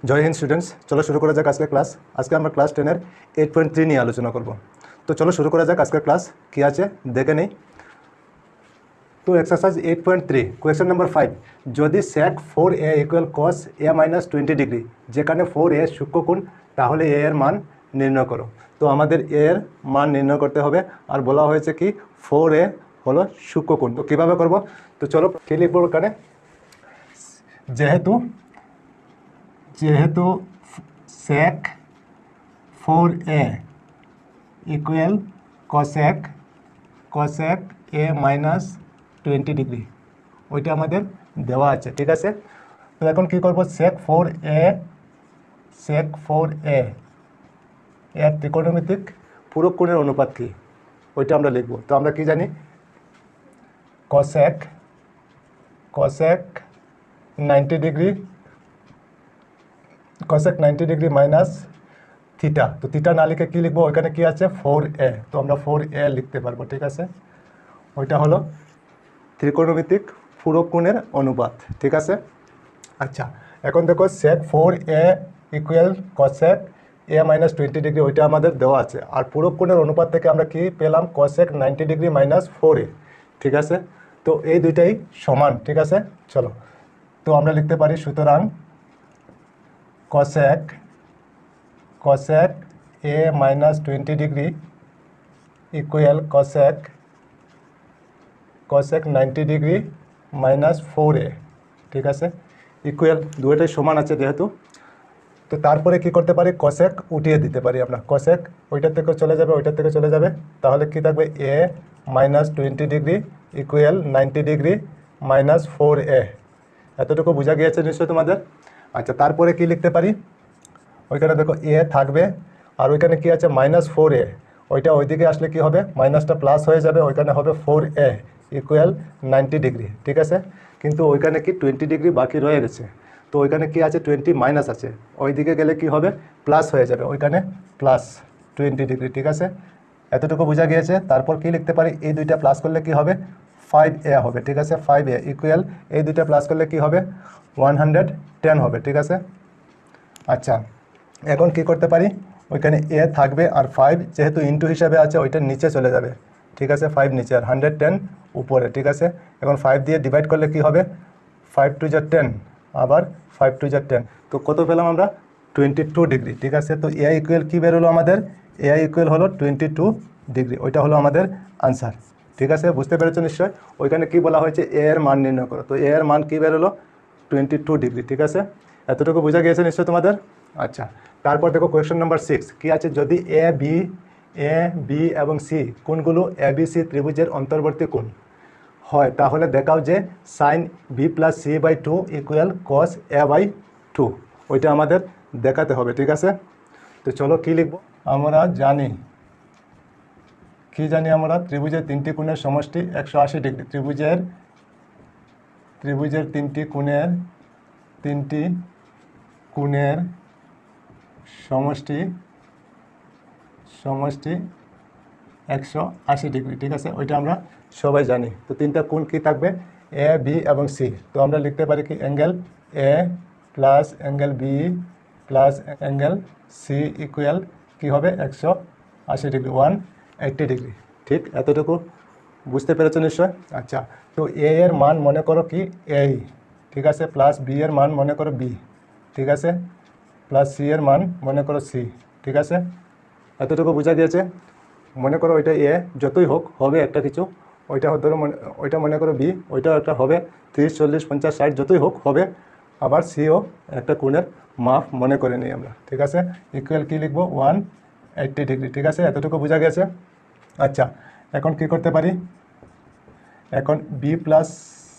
জয় Hind students, চলো শুরু করা যাক আজকের ক্লাস। আজকে আমরা ক্লাস 10-এর 8.3 নিয়ে আলোচনা করব। তো চলো শুরু করা যাক আজকের ক্লাস। কী আছে দেখে নেই। তো এক্সারসাইজ 8.3 কোয়েশ্চেন নাম্বার 5, যদি sec 4a equal cos a minus 20 degree, যেখানে 4a সূক্ষ্মকোণ, তাহলে a এর মান নির্ণয় করো। তো আমাদের a এর মান নির্ণয় করতে হবে, আর বলা হয়েছে কি 4a হলো সূক্ষ্মকোণ। তো কীভাবে করব? তো চলো কী লিখব ওখানে, যেহেতু sec 4a equal cosec a minus 20 degree, ওইটা আমাদের দেওয়া আছে, ঠিক আছে। তো এখন কী করব, sec 4a এর ত্রিকোণমিতিক পূরক কোণের অনুপাত কী, ওইটা আমরা লিখব। তো আমরা কি জানি, cosec 90 ডিগ্রি মাইনাস থিটা। তো থিটা না লিখে কী লিখবো, ওইখানে কী আছে 4a, তো আমরা 4a লিখতে পারবো, ঠিক আছে। ওইটা হলো ত্রিকোণমিতিক পূরক কোণের অনুপাত, ঠিক আছে। আচ্ছা, এখন দেখো sec 4a equal cosec a minus 20 degree, ওইটা আমাদের দেওয়া আছে। আর পূরক কোণের অনুপাত থেকে আমরা কি পেলাম, cosec 90 ডিগ্রি মাইনাস 4a, ঠিক আছে। তো এই দুইটাই সমান, ঠিক আছে। চলো, তো আমরা লিখতে পারি, সুতরাং cosec a minus 20 degree equal cosec 90 degree minus 4a, ঠিক আছে। ইকুয়াল দুটোটাই সমান আছে যেহেতু, তো তারপরে কি করতে পারি, cosec উঠিয়ে দিতে পারি আমরা। cosec ওইটার থেকে চলে যাবে, ওইটার থেকে চলে যাবে, তাহলে কি থাকবে a minus 20 degree equal 90 degree minus 4a। এতটুকু বোঝা গিয়েছে নিশ্চয় তোমাদের। আচ্ছা, তারপরে কি লিখতে পারি, ওইখানে দেখো a থাকবে, আর ওইখানে কি আছে মাইনাস 4a, ওইটা ওইদিকে আসলে কি হবে, মাইনাসটা প্লাস হয়ে যাবে, ওইখানে হবে 4a ইকুয়াল 90 ডিগ্রি, ঠিক আছে। কিন্তু ওইখানে কি 20 ডিগ্রি বাকি রয়ে গেছে, তো ওইখানে কি আছে 20 মাইনাস আছে, ওইদিকে গেলে কি হবে প্লাস হয়ে যাবে, ওইখানে প্লাস 20 ডিগ্রি, ঠিক আছে। এতটুকু বোঝা গিয়েছে। তারপর কি লিখতে পারি, এই দুইটা প্লাস করলে কি হবে 5a হবে, ঠিক আছে। 5a ইকুয়াল এই দুইটা প্লাস করলে কি হবে 110 হবে, ঠিক আছে। আচ্ছা, এখন কি করতে পারি, ওইখানে a থাকবে, আর 5 যেহেতু ইনটু হিসাবে আছে ওইটা নিচে চলে যাবে, ঠিক আছে। 5 নিচে আর 110 উপরে, ঠিক আছে। এখন 5 দিয়ে ডিভাইড করলে কি হবে, 5 টু যা 10, আবার 5 টু যা 10, তো কত পেলাম আমরা 22 ডিগ্রি, ঠিক আছে। তো a ইকুয়াল কী বেরোলো আমাদের, a ইকুয়াল হলো 22 ডিগ্রি, ওইটা হলো আমাদের আনসার, ঠিক আছে। বুঝতে পেরেছো নিশ্চয়। ওইখানে কি বলা হয়েছে a এর মান নির্ণয় করো, তো a এর মান কী বেরোলো 22 ডিগ্রি, ঠিক আছে। এতটুকু বোঝা গিয়েছে নিশ্চয় তোমাদের। আচ্ছা, তারপর দেখো কোয়েশ্চেন নাম্বার 6 কি আছে, যদি এ বি এবং সি কোণগুলো ABC ত্রিভুজের অন্তর্বর্তী কোণ হয়, তাহলে দেখাও যে sign B+C/2 equal cos A/2, ওইটা আমাদের দেখাতে হবে, ঠিক আছে। তো চলো কি লিখব, আমরা জানি আমরা ত্রিভুজের তিনটি কোণের সমষ্টি 180 ডিগ্রি। ত্রিভুজের তিনটি কোণের সমষ্টি 180 ডিগ্রি, ঠিক আছে। ওইটা আমরা সবাই জানি। তো তিনটা কোণ কি থাকবে, এ বি এবং সি। তো আমরা লিখতে পারি কি angle A plus angle B plus angle C equal কী হবে 180 ডিগ্রি, 180 ডিগ্রি, ঠিক। এতটুকু বুঝতে পেরেছো নিশ্চয়। আচ্ছা, তো এ এর মান মনে করো কি এই, ঠিক আছে, প্লাস বি এর মান মনে করো বি, ঠিক আছে, প্লাস সি এর মান মনে করো সি, ঠিক আছে। এতটুকু বোঝা গিয়েছে। মনে করো ওইটা এ যতই হোক হবে একটা কিছু, ওইটা ধরো ওইটা মনে করো বি, ওইটাও একটা হবে 30, 40, 50, 60 যতই হোক হবে। আবার সিও একটা কোণের মাপ মনে করে নিই আমরা, ঠিক আছে। ইকুয়াল কী লিখবো 180 ডিগ্রি, ঠিক আছে। এতটুকু বোঝা গেছে। আচ্ছা, এখন কি করতে পারি, এখন বি প্লাস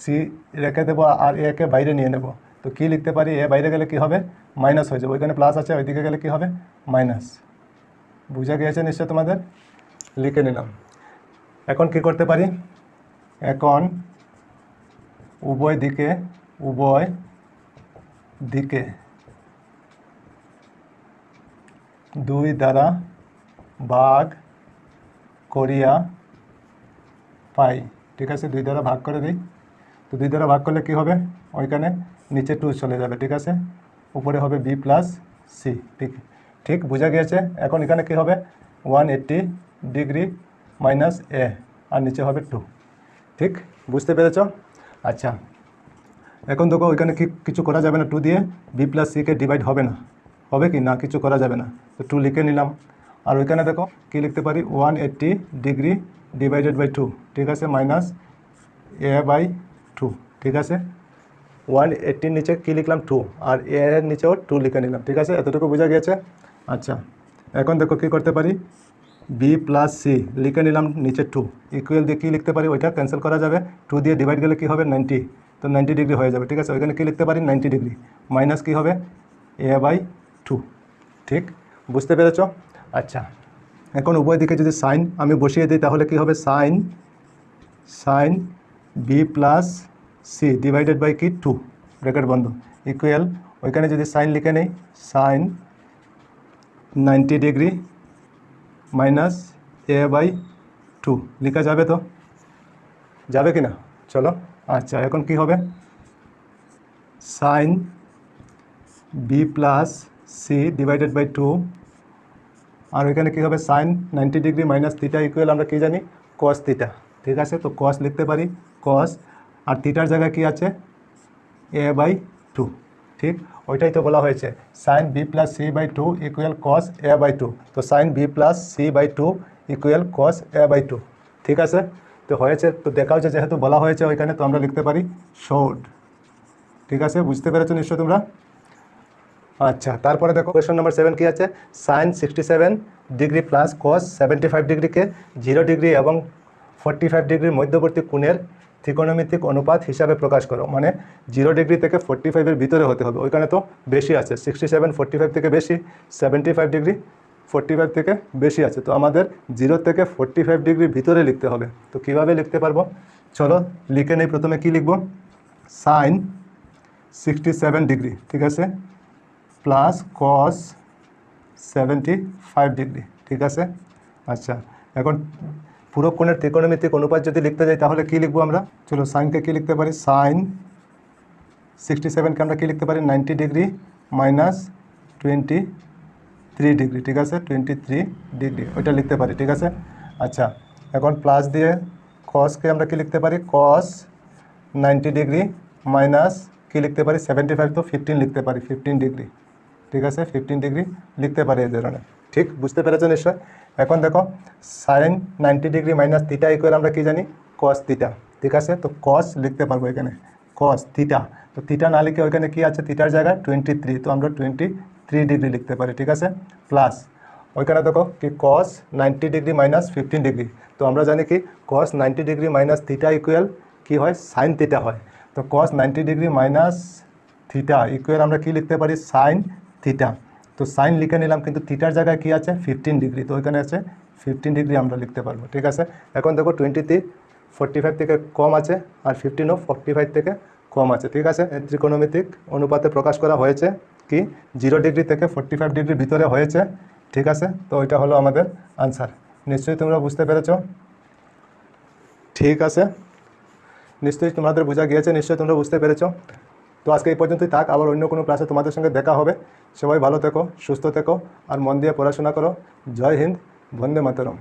সি রেখে দেবো, আর এ কে বাইরে নিয়ে নেব। তো কি লিখতে পারি, এ বাইরে গেলে কি হবে মাইনাস হয়ে যাবে, ওইখানে প্লাস আছে, ওইদিকে গেলে কি হবে মাইনাস। বুঝা গিয়েছে নিশ্চয় তোমাদের, লিখে নিলাম। এখন কি করতে পারি, এখন উভয় দিকে 2 দ্বারা ভাগ করিয়া পাই, ঠিক আছে। 2 দ্বারা ভাগ করে দিই। তো 2 দ্বারা ভাগ করলে কি হবে, ওইখানে নিচে 2 চলে যাবে, ঠিক আছে। উপরে হবে বি প্লাস সি। ঠিক ঠিক বোঝা গিয়েছে। এখন এখানে কি হবে 180 ডিগ্রি মাইনাস এ আর নিচে হবে 2। ঠিক বুঝতে পেরেছ? আচ্ছা এখন দেখো ওইখানে কিছু করা যাবে না, 2 দিয়ে বি প্লাস সিকে ডিভাইড হবে না, হবে কি না? কিছু করা যাবে না, তো 2 লিখে নিলাম। আর ওইখানে দেখো কি লিখতে পারি 180 ডিগ্রি ডিভাইডেড বাই 2, ঠিক আছে, মাইনাস এ বাই 2। ঠিক আছে 180 নিচে কি লিখলাম 2 আর এ এর নিচেও 2 লিখে নিলাম। ঠিক আছে এতটুকু বোঝা গিয়েছে। আচ্ছা এখন দেখো কি করতে পারি বি প্লাস সি লিখে নিলাম, নিচে 2 ইকুয়াল দিয়ে কী লিখতে পারি, ওইটা ক্যান্সেল করা যাবে, 2 দিয়ে ডিভাইড গেলে কী হবে 90, তো 90 ডিগ্রি হয়ে যাবে। ঠিক আছে ওইখানে কী লিখতে পারি 90 ডিগ্রি মাইনাস কী হবে এ বাই 2। ঠিক বুঝতে পেরেছ? আচ্ছা এখন উভয় দিকে যদি সাইন আমি বসিয়ে দিই তাহলে কি হবে sine B plus C divided by কি 2 ব্র্যাকেট বন্ধ ইকুয়াল, ওইখানে যদি সাইন লিখে নেই sine 90 degree minus A by 2 লেখা যাবে, তো যাবে কি না? চলো আচ্ছা এখন কি হবে sine B plus C divided by 2 আর ওইখানে কী হবে sine 90 degree minus theta equal আমরা কী জানি কস থিটা। ঠিক আছে তো কস লিখতে পারি কস, আর থিটার জায়গায় কী আছে এ বাই 2। ঠিক ওইটাই তো বলা হয়েছে sine B plus C by 2 equal cos A by 2, তো sine B plus C by 2 equal cos A by 2। ঠিক আছে তো হয়েছে, তো দেখা হচ্ছে যেহেতু বলা হয়েছে ওইখানে তো আমরা লিখতে পারি শোড। ঠিক আছে বুঝতে পেরেছো নিশ্চয় তোমরা? আচ্ছা তারপরে দেখো কোয়েশ্চন নাম্বার 7 কি আছে সাইন 67 ডিগ্রি প্লাস কস 75 ডিগ্রিকে 0 ডিগ্রি এবং 45 ডিগ্রির মধ্যবর্তী কোণের ত্রিকোণমিতিক অনুপাত হিসাবে প্রকাশ করো। মানে 0 ডিগ্রি থেকে 45-এর ভিতরে হতে হবে, ওইখানে তো বেশি আছে 67 45 থেকে বেশি, 75 ডিগ্রি 45 থেকে বেশি আছে, তো আমাদের 0 থেকে 45 ডিগ্রির ভিতরে লিখতে হবে। তো কিভাবে লিখতে পারবো চলো লিখে নেই। প্রথমে কি লিখব সাইন 67 ডিগ্রি, ঠিক আছে, প্লাস কস 75 ডিগ্রি। ঠিক আছে আচ্ছা এখন পুরো কোণের ত্রিকোণমিতিক অনুপাত যদি লিখতে যাই তাহলে কি লিখবো আমরা, চলো সাইনকে কি লিখতে পারি সাইন 67কে আমরা কি লিখতে পারি 90 ডিগ্রি মাইনাস 23 ডিগ্রি। ঠিক আছে 23 ডিগ্রি ওইটা লিখতে পারি। ঠিক আছে আচ্ছা এখন প্লাস দিয়ে কসকে আমরা কি লিখতে পারি কস 90 ডিগ্রি মাইনাস কি লিখতে পারি 75, তো 15 লিখতে পারি 15 ডিগ্রি। ঠিক আছে 15 ডিগ্রি লিখতে পারি এই ধরনের। ঠিক বুঝতে পেরেছো নিশ্চয়? এখন দেখো sine 90 degree minus theta equal আমরা কি জানি কস থিটা। ঠিক আছে তো কস লিখতে পারবো এখানে কস থিটা, তো থিটা না লিখে ওইখানে কি আছে থিটার জায়গায় 23, তো আমরা 23 ডিগ্রি লিখতে পারি। ঠিক আছে প্লাস ওইখানে দেখো কি কস 90 ডিগ্রি মাইনাস 15 ডিগ্রি, তো আমরা জানি কি কস 90 ডিগ্রি মাইনাস থিটা ইকুয়াল কি হয় সাইন থিটা হয়, তো কস 90 ডিগ্রি মাইনাস থিটা ইকুয়াল আমরা কি লিখতে পারি সাইন থিটা। তো সাইন লিখে নিলাম কিন্তু থিটার জায়গায় কি আছে 15 ডিগ্রি, তো ওইখানে আছে 15 ডিগ্রি আমরা লিখতে পারবো। ঠিক আছে এখন দেখো 23 45 থেকে কম আছে আর 15ও 45 থেকে কম আছে। ঠিক আছে ত্রিকোণমিতিক অনুপাতে প্রকাশ করা হয়েছে কি 0 ডিগ্রি থেকে 45 ডিগ্রির ভিতরে হয়েছে। ঠিক আছে তো ওইটা হলো আমাদের আনসার। নিশ্চয়ই তোমরা বুঝতে পেরেছো? ঠিক আছে নিশ্চয়ই তোমাদের বোঝা গিয়েছে, নিশ্চয়ই তোমরা বুঝতে পেরেছো। তো আজকে এই পর্যন্তই থাক, আবার অন্য কোনো ক্লাসে তোমাদের সঙ্গে দেখা হবে। সবাই ভালো থেকো, সুস্থ থেকো আর মন দিয়ে পড়াশোনা করো। জয় হিন্দ, বন্দে মাতরম।